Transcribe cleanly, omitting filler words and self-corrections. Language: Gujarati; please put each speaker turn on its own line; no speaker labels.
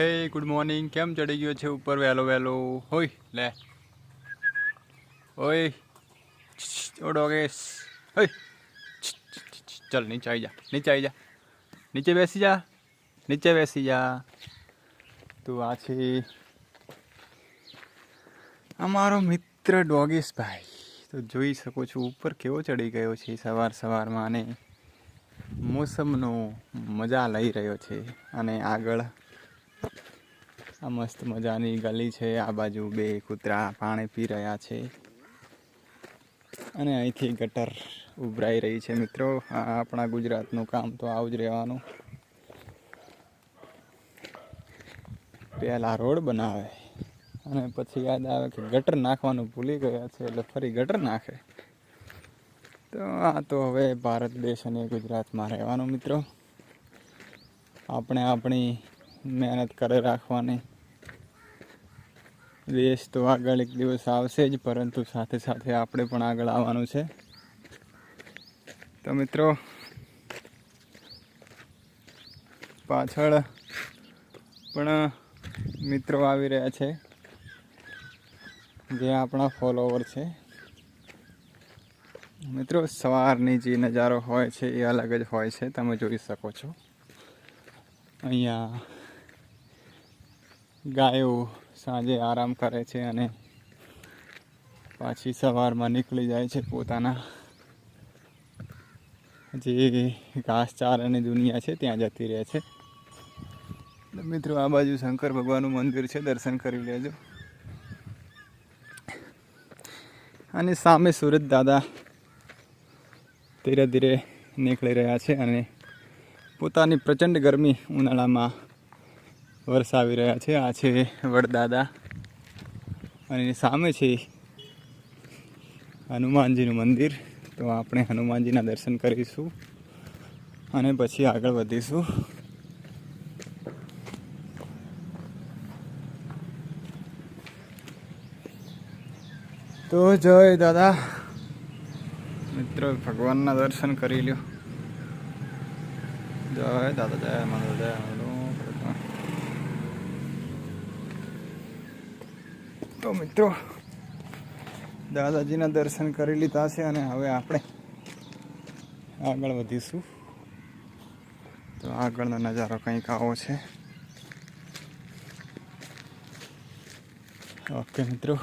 હે ગુડ મોર્નિંગ. કેમ ચડી ગયો છે ઉપર વહેલો વહેલો? હોય લે ઓય ઓ ડોગેશ હોય. ચલ નીચે આવી જા, નીચે આવી જા, નીચે બેસી જા, નીચે બેસી જા. તું આ છે અમારો મિત્ર ડોગેશ ભાઈ. તો જોઈ શકો છો ઉપર કેવો ચડી ગયો છે સવાર સવારમાં, અને મોસમનો મજા લઈ રહ્યો છે. અને આગળ આ મસ્ત મજાની ગલી છે, આ બાજુ બે કૂતરા પાણી પી રહ્યા છે અને અહીંથી ગટર ઉભરાઈ રહી છે. મિત્રો, આ આપણા ગુજરાતનું કામ તો આવું જ રહેવાનું. પહેલાં રોડ બનાવે અને પછી યાદ આવે કે ગટર નાખવાનું ભૂલી ગયા છે, એટલે ફરી ગટર નાખે. તો આ તો હવે ભારત દેશ અને ગુજરાતમાં રહેવાનું. મિત્રો, આપણે આપણી મહેનત કરે રાખવાની. દેશ તો આગળ એક દિવસ આવશે જ, પરંતુ સાથે સાથે આપણે પણ આગળ આવવાનું છે. તો મિત્રો, પાછળ પણ મિત્રો આવી રહ્યા છે જે આપણા ફોલોવર છે. મિત્રો, સવારની જે નજારો હોય છે એ અલગ જ હોય છે. તમે જોઈ શકો છો અહીંયા ગાયો સાંજે આરામ કરે છે અને પાછી સવારમાં નીકળી જાય છે પોતાના જે ઘાસચારાની દુનિયા છે ત્યાં જતી રહે છે. મિત્રો, આ બાજુ શંકર ભગવાનનું મંદિર છે, દર્શન કરી લેજો. અને સામે સુરત દાદા ધીરે ધીરે નીકળી રહ્યા છે અને પોતાની પ્રચંડ ગરમી ઉનાળામાં વરસાવી રહ્યા છે. આ છે વડદાદા અને સામે છે હનુમાનજીનું મંદિર. તો આપણે હનુમાનજીના દર્શન કરીશું અને પછી આગળ વધીશું. તો જય દાદા. મિત્રો, ભગવાનના દર્શન કરી લ્યો. જય દાદા, જય માતા, જય તો મિત્રો, દાદાજીના દર્શન કરી લીધા છે અને હવે આપણે આગળ વધીશું. તો આગળનો નજારો કંઈક આવો છે. ઓકે મિત્રો.